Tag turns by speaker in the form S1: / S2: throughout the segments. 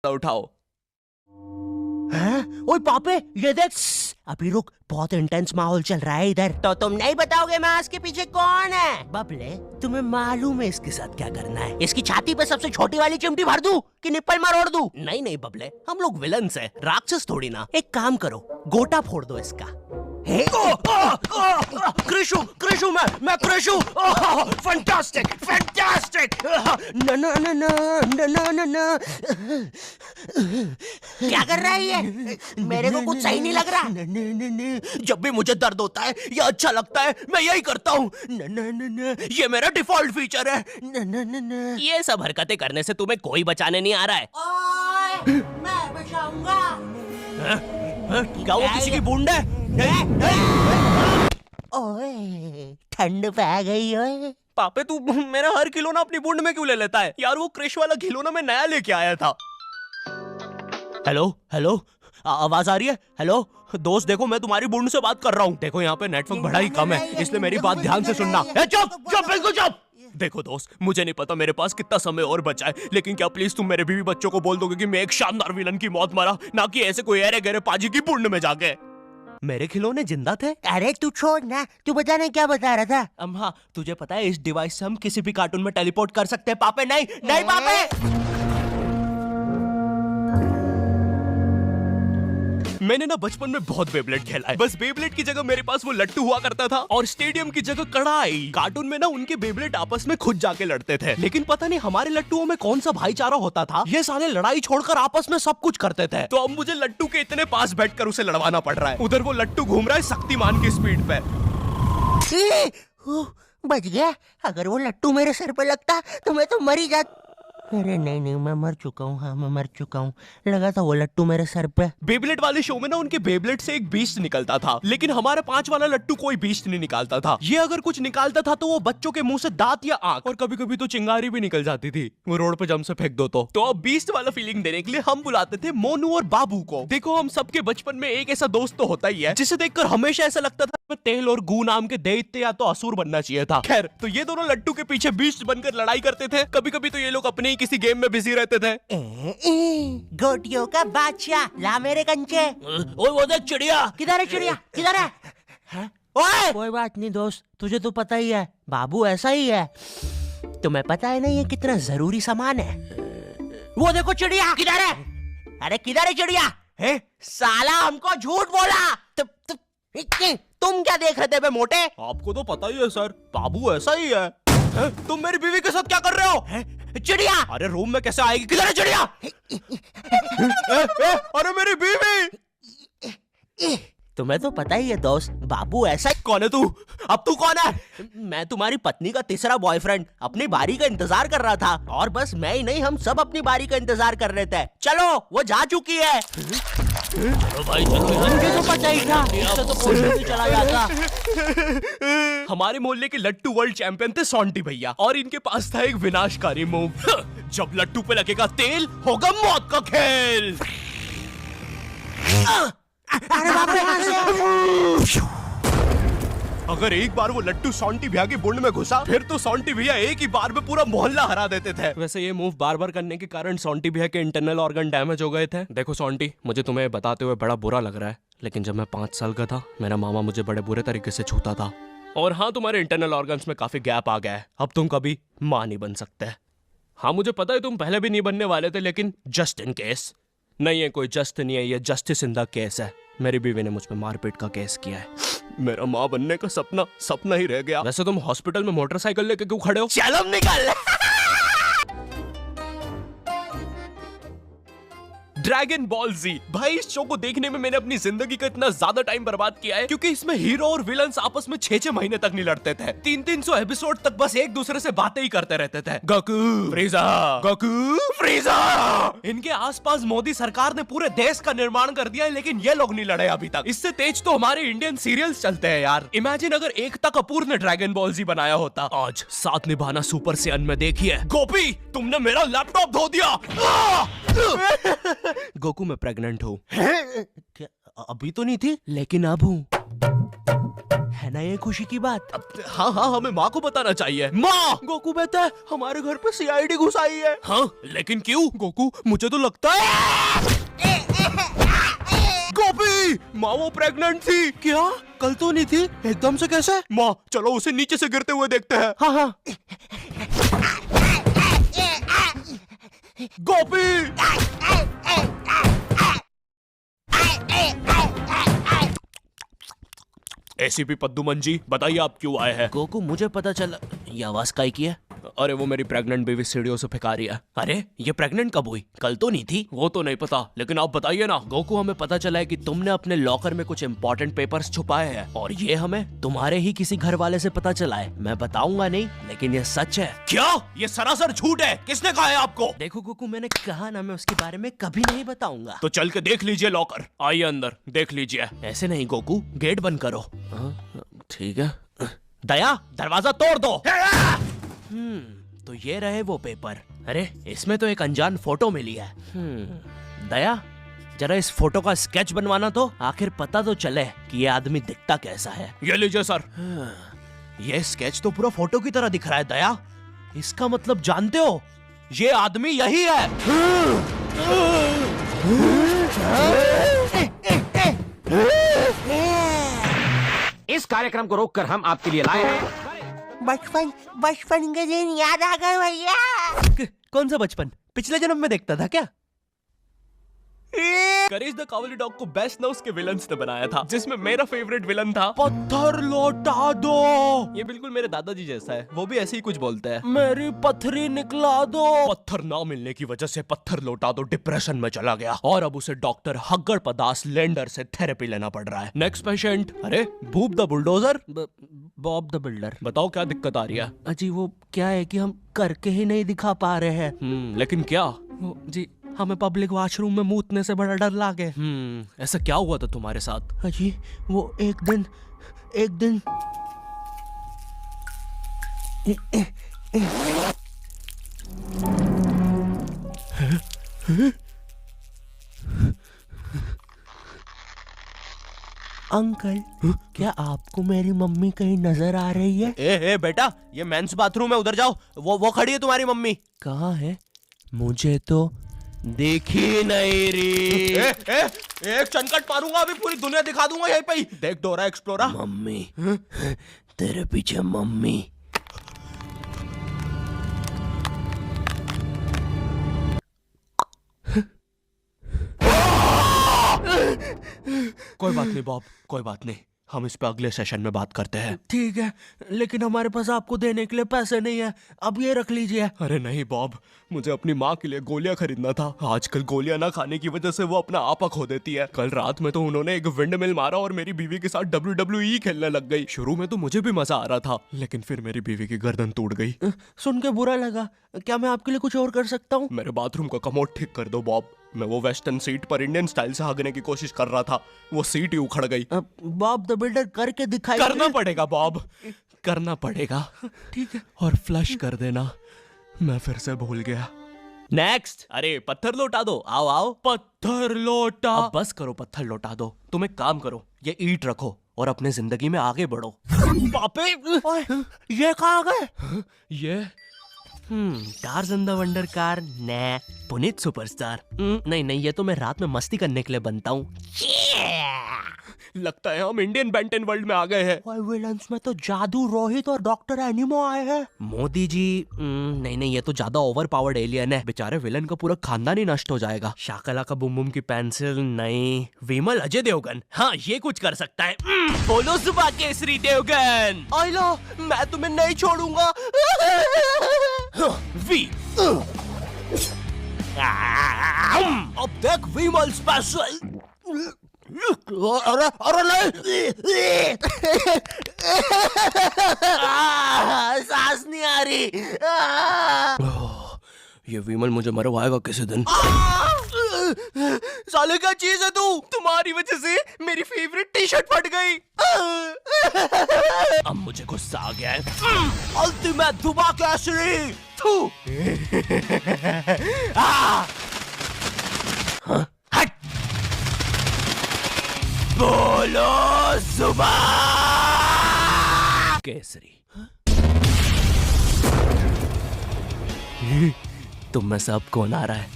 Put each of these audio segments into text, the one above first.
S1: रास्ता उठाओ।
S2: ओए पापे, ये देख। अभी रुक, बहुत इंटेंस माहौल चल रहा है इधर। तो तुम नहीं बताओगे मास्क के पीछे कौन है? बबले, तुम्हें मालूम है इसके साथ क्या करना है? इसकी छाती पे सबसे छोटी वाली चिमटी भर दूं कि निप्पल मरोड़ दूं? नहीं नहीं बबले, हम लोग विलन्स हैं, राक्षस थोड़ी ना। एक काम करो, गोटा फोड़ दो इसका। कृषु, कृषु, मैं कृषु। Fantastic, fantastic. ना ना ना ना ना ना ना ना। क्या कर रहा है ये? मेरे को कुछ सही नहीं लग रहा। न, न, न, न। जब भी मुझे दर्द होता है या अच्छा लगता है, मैं यही करता हूँ। न, न, न, न। ये मेरा डिफॉल्ट फीचर है। न, न, न, न।
S1: ये सब हरकतें करने से तुम्हें कोई बचाने नहीं आ रहा है।
S2: ओए, मैं बचाऊंगा।
S1: क्या वो किसी की बूंद है?
S2: ओए, ठंड पै गई ओए।
S1: पापे तू मेरा हर खिलौना अपनी बूंद में क्यों ले लेता है? यार वो क्रिश वाला खिलौना मैं नया लेके आया था। हेलो हेलो, आवाज आ रही है? हेलो दोस्त, देखो मैं तुम्हारी बूंद से बात कर रहा हूँ। देखो यहाँ पे नेटवर्क बड़ा ही कम है, इसलिए मेरी बात ध्यान से सुनना। चुप चुप, बिल्कुल चुप। देखो दोस्त, मुझे नहीं पता मेरे पास कितना समय और बचा है, लेकिन क्या प्लीज तुम मेरे बीवी बच्चों को बोल दोगे कि मैं एक शानदार विलन की मौत मरा, ना कि ऐसे कोई अरे गहरे पाजी की बूंद में जाके। मेरे खिलौने जिंदा थे।
S2: अरे तू छोड़ ना, तू बता नहीं क्या बता रहा था?
S1: हाँ, तुझे पता है इस डिवाइस से हम किसी भी कार्टून में टेलीपोर्ट कर सकते हैं। पापे नहीं नहीं पापे। मैंने ना बचपन में बहुत बेब्लेड खेला है। बस बेब्लेड की जगह मेरे पास वो लट्टू हुआ करता था और स्टेडियम की जगह कढ़ाई। कार्टून में ना उनके बेब्लेड आपस में खुद जाके लड़ते थे, लेकिन पता नहीं हमारे लट्टुओं में कौन सा भाईचारा होता था, ये साले लड़ाई छोड़कर आपस में सब कुछ करते थे। तो अब मुझे लट्टू के इतने पास बैठकर उसे लड़वाना पड़ रहा है। उधर वो लट्टू घूम रहा है शक्तिमान की स्पीड पे।
S2: बच गया। अगर वो लट्टू मेरे सर पे लगता तो मैं तो मर ही जाता। अरे नहीं नहीं, मैं मर चुका हूँ। हाँ मैं मर चुका हूँ। लगा था वो लट्टू मेरे सर पे।
S1: बेब्लेड वाले शो में ना उनके बेब्लेड से एक बीस्ट निकलता था, लेकिन हमारा 5 वाला लट्टू कोई बीस्ट नहीं निकालता था। ये अगर कुछ निकालता था तो वो बच्चों के मुंह से दांत या आंख, और कभी कभी तो चिंगारी भी निकल जाती थी, वो रोड पे जम से फेंक दो तो अब बीस्ट वाला फीलिंग देने के लिए हम बुलाते थे मोनू और बाबू को। देखो हम सबके बचपन में एक ऐसा दोस्त तो होता ही है जिसे देखकर हमेशा ऐसा लगता था तेल और गू नाम के दैत्य या तो असुर बनना चाहिए था। खैर, तो ये दोनों लट्टू के पीछे बीस्ट बनकर लड़ाई करते थे। कभी कभी तो ये लोग अपने ही किसी गेम में बिजी रहते थे।
S2: गोटियों का बादशाह, ला मेरे कंचे।
S1: ओए वो देख चिड़िया।
S2: किधर है चिड़िया? किधर है? ओए, कोई बात नहीं दोस्त, तुझे तो पता ही है, बाबू ऐसा ही है। तुम्हें पता है ना ये कितना जरूरी सामान है? वो देखो चिड़िया। किधर है? अरे किधर है चिड़िया? साला हमको झूठ बोला। तुम क्या देख रहे थे बे मोटे?
S1: आपको तो पता ही है सर, बाबू ऐसा ही है। तुम मेरी बीवी के साथ क्या कर रहे हो?
S2: चिड़िया।
S1: अरे रूम में कैसे आएगी? किधर है चिड़िया? अरे मेरी बीवी।
S2: तुम्हें तो पता ही है दोस्त, बाबू ऐसा।
S1: कौन है तू? अब तू कौन है?
S2: मैं तुम्हारी पत्नी का तीसरा बॉयफ्रेंड, अपनी बारी का इंतजार कर रहा था। और बस मैं ही नहीं, हम सब अपनी बारी का इंतजार कर रहे थे। चलो, वो जा चुकी है।
S1: चलो भाई चलो,
S2: मुझे तो पता ही था, इससे तो पोस्टर भी चला जाता।
S1: हमारे मोहल्ले के लट्टू वर्ल्ड चैंपियन थे सोंटी भैया, और इनके पास था एक विनाशकारी मूव। जब लट्टू पे लगेगा तेल, होगा मौत का खेल।
S2: अरे बाप रे,
S1: अगर एक बार वो लट्टू सोंटी भैया की बुंड में घुसा, फिर तो सोंटी भैया एक ही बार में पूरा मोहल्ला हरा देते थे। वैसे ये मूव बार बार करने के कारण सोंटी भैया के इंटरनल ऑर्गन डैमेज हो गए थे। देखो सोंटी, मुझे तुम्हें बताते हुए बड़ा बुरा लग रहा है, लेकिन जब मैं 5 साल का था, मेरा मामा मुझे बड़े बुरे तरीके से छूता था। और हाँ, तुम्हारे इंटरनल ऑर्गन्स में काफी गैप आ गया है, अब तुम कभी माँ नहीं बन सकते। हाँ मुझे पता है तुम पहले भी नहीं बनने वाले थे, लेकिन जस्ट इन केस। नहीं है कोई जस्ट नहीं है, ये जस्टिस इन द केस है। मेरी बीवी ने मुझ पे मारपीट का केस किया है। मेरा माँ बनने का सपना ही रह गया। वैसे तुम हॉस्पिटल में मोटरसाइकिल लेके क्यों खड़े हो?
S2: चलम निकाल।
S1: ड्रैगन बॉल जी, भाई इस शो को देखने में मैंने अपनी जिंदगी का इतना ज्यादा टाइम बर्बाद किया है, क्योंकि इसमें हीरो और विलन्स आपस में 6-6 महीने तक नहीं लड़ते थे। 300 एपिसोड तक बस एक दूसरे से बातें ही करते रहते थे। Goku फ्रीजा, Goku फ्रीजा। इनके आसपास मोदी सरकार ने पूरे देश का निर्माण कर दिया है, लेकिन ये लोग नहीं लड़े अभी तक। इससे तेज तो हमारे इंडियन सीरियल्स चलते हैं यार। इमेजिन अगर एकता कपूर ने ड्रैगन बॉल जी बनाया होता। आज साथ निभाना सुपर सेयन में देखिए। गोपी, तुमने मेरा लैपटॉप धो दिया। गोकू मैं प्रेग्नेंट हूँ।
S2: अभी तो नहीं थी, लेकिन अब हूँ। है ना ये खुशी की बात?
S1: हाँ हाँ, हमें माँ को बताना चाहिए।
S2: माँ!
S1: गोकू बेटा, हमारे घर पे सीआईडी घुस आई है। हाँ, लेकिन क्यों? गोकू, मुझे तो लगता है गोपी, माँ वो प्रेग्नेंट थी।
S2: क्या? कल तो नहीं थी, एकदम से कैसे?
S1: माँ, चलो उसे नीचे से गिरते हुए देखते हैं।
S2: हाँ हाँ।
S1: गोपी! एसीपी पद्दुमन जी, बताइए आप क्यों आए हैं?
S2: गोकू, मुझे पता चला। ये आवाज काहे की है?
S1: अरे वो मेरी प्रेग्नेंट बेबी सीढ़ियों से फेंका रही है।
S2: अरे ये प्रेग्नेंट कब हुई? कल तो नहीं थी।
S1: वो तो नहीं पता, लेकिन आप बताइए ना।
S2: गोकू, हमें पता चला है कि तुमने अपने लॉकर में कुछ इंपॉर्टेंट पेपर्स छुपाए हैं और ये हमें तुम्हारे ही किसी घर वाले से पता चला है। मैं बताऊंगा नहीं, लेकिन ये सच है।
S1: क्या? ये सरासर झूठ है। किसने कहा है आपको?
S2: देखो गोकू, मैंने कहा ना, मैं उसके बारे में कभी नहीं बताऊंगा।
S1: तो चल के देख लीजिए लॉकर। आइए अंदर, देख लीजिए।
S2: ऐसे नहीं गोकू, गेट बंद करो। ठीक है। दया, दरवाजा तोड़ दो। तो ये रहे वो पेपर। अरे इसमें तो एक अनजान फोटो मिली है। दया, जरा इस फोटो का स्केच बनवाना तो, आखिर पता तो चले कि ये आदमी दिखता कैसा है।
S1: ये लीजिए सर।
S2: ये स्केच तो पूरा फोटो की तरह दिख रहा है दया। इसका मतलब जानते हो, ये आदमी यही है।
S3: इस कार्यक्रम को रोककर हम आपके लिए लाए हैं
S2: बचपन के दिन याद आ गए भैया। कौन सा बचपन? पिछले जन्म में देखता था क्या?
S1: करेज द कावली डॉग को बेस्ट ना उसके विलन्स ने बनाया था, जिसमें मेरा फेवरेट विलन था
S2: पत्थर लौटा दो।
S1: ये बिल्कुल मेरे दादाजी जैसा है, वो भी ऐसे ही कुछ बोलते हैं।
S2: मेरी पथरी निकला दो।
S1: पत्थर ना मिलने की वजह से पत्थर लौटा दो डिप्रेशन में चला गया और अब उसे डॉक्टर हग्गर पदास लेंडर से थेरेपी लेना पड़ रहा है। Next patient. अरे भूप the bulldozer.
S2: Bob the builder.
S1: बताओ क्या दिक्कत आ रही है?
S2: अजी वो क्या है कि हम करके ही नहीं दिखा पा रहे हैं।
S1: लेकिन क्या?
S2: जी, हमें पब्लिक वॉशरूम में मूतने से बड़ा डर लागे।
S1: ऐसा क्या हुआ था तुम्हारे साथ?
S2: अजी वो एक दिन अंकल, क्या आपको मेरी मम्मी कहीं नजर आ रही है?
S1: ए बेटा, ये मेंस बाथरूम है, उधर जाओ। वो खड़ी है तुम्हारी मम्मी।
S2: कहाँ है? मुझे तो देखी नहीं रही।
S1: एक चनकट मारूंगा, अभी पूरी दुनिया दिखा दूंगा यहीं पे ही। देख डोरा एक्सप्लोरा।
S2: मम्मी, तेरे पीछे मम्मी।
S1: कोई बात नहीं बॉब, कोई बात नहीं, हम इस पे अगले सेशन में बात करते हैं।
S2: ठीक है, लेकिन हमारे पास आपको देने के लिए पैसे नहीं है, अब ये रख लीजिए।
S1: अरे नहीं बॉब, मुझे अपनी माँ के लिए गोलियां खरीदना था। आजकल गोलियां ना खाने की वजह से वो अपना आपा खो देती है। कल रात में तो उन्होंने एक विंड मिल मारा और मेरी बीवी के साथ WWE खेलने लग गई। शुरू में तो मुझे भी मजा आ रहा था, लेकिन फिर मेरी बीवी की गर्दन टूट गई।
S2: सुन के बुरा लगा। क्या मैं आपके लिए कुछ और कर सकता हूँ?
S1: मेरे बाथरूम का कमोड ठीक कर दो बॉब। मैं वो वेस्टर्न सीट पर इंडियन स्टाइल से हगने की कोशिश कर रहा था, वो सीट ही उखड़ गई।
S2: बॉब द बिल्डर करके दिखाई।
S1: करना पड़ेगा बॉब, करना पड़ेगा।
S2: ठीक है।
S1: और फ्लश कर देना। मैं फिर से भूल गया।
S2: नेक्स्ट।
S1: अरे पत्थर लौटा दो। आओ आओ। पत्थर लौटा।
S2: अब बस करो, पत्थर लौटा दो। तुम एक काम करो, ये ईंट रखो और अपने जिंदगी में आगे बढ़ो।
S1: पापे,
S2: ये कहाँ गए?
S1: ये
S2: टार्ज़न द वंडर कार ने पुनीत सुपरस्टार। नहीं नहीं, ये तो मैं रात में मस्ती करने के लिए बनता हूँ।
S1: लगता है हम इंडियन बेंटन वर्ल्ड में आ गए हैं।
S2: विलन्स में तो जादू रोहित और डॉक्टर एनिमो आए हैं। मोदी जी, नहीं नहीं, ये तो ज्यादा ओवर पावर्ड एलियन है। बेचारे विलन का पूरा खानदान ही नष्ट हो जाएगा। शाकला का बुम बुम की पेंसिल नहीं। विमल अजय देवगन, हाँ ये कुछ कर सकता है। बोलो सुबह केसरी देवगन। आइलो, मैं तुम्हें नहीं छोड़ूंगा। वी अब देख विमल स्पेशल। अरे अरे नहीं, सांस नहीं आ रही।
S1: ये विमल मुझे मरवाएगा किसी दिन।
S2: साले क्या चीज है तू? तुम्हारी वजह से मेरी फेवरेट टी शर्ट फट गई।
S1: अब मुझे गुस्सा आ गया है।
S2: अल्टीमेट धुबा केसरी। बोलो
S1: जुबा केसरी। तुम में सब कौन आ रहा है?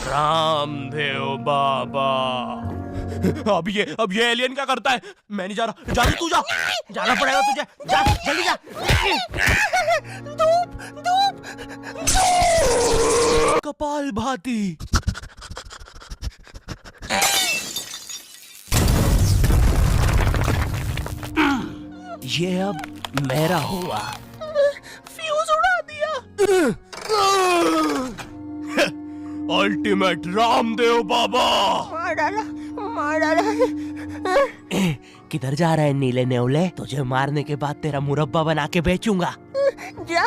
S1: रामदेव बाबा। अब ये एलियन क्या करता है? मैं नहीं जा रहा। जा रही तू, जा। जाना पड़ेगा तुझे। जा जल्दी जा। धूप कपाल भाती। ये अब मेरा हुआ। फ्यूज उड़ा दिया। अल्टीमेट रामदेव बाबा।
S2: मार डाला। किधर जा रहा है नीले नेवले? तुझे मारने के बाद तेरा मुरब्बा बना के बेचूंगा। जा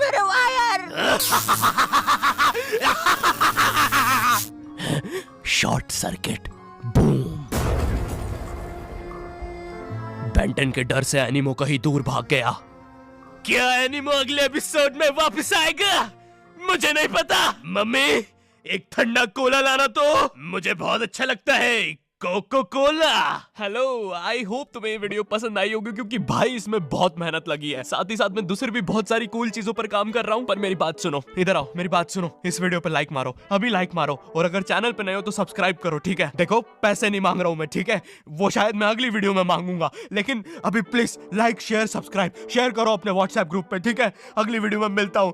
S2: मेरे वायर। Short circuit, boom. बेंटन के डर से एनिमो कहीं दूर भाग गया। क्या एनिमो अगले एपिसोड में वापस आएगा? मुझे नहीं पता। मम्मी, एक ठंडा कोला लाना तो। मुझे बहुत अच्छा लगता है Coca Cola. Hello, I hope तुम्हें ये वीडियो पसंद आई होगी, क्योंकि भाई इसमें बहुत मेहनत लगी है। साथ ही साथ मैं दूसरी भी बहुत सारी कूल चीजों पर काम कर रहा हूँ। पर मेरी बात सुनो, इधर आओ, मेरी बात सुनो। इस वीडियो पे लाइक मारो, अभी लाइक मारो। और अगर चैनल पे नए हो तो सब्सक्राइब करो, ठीक है? देखो, पैसे नहीं मांग रहा हूँ मैं, ठीक है? वो शायद मैं अगली वीडियो में मांगूंगा, लेकिन अभी please like share subscribe share करो अपने व्हाट्सएप ग्रुप पे, ठीक है? अगली वीडियो में मिलता हूँ।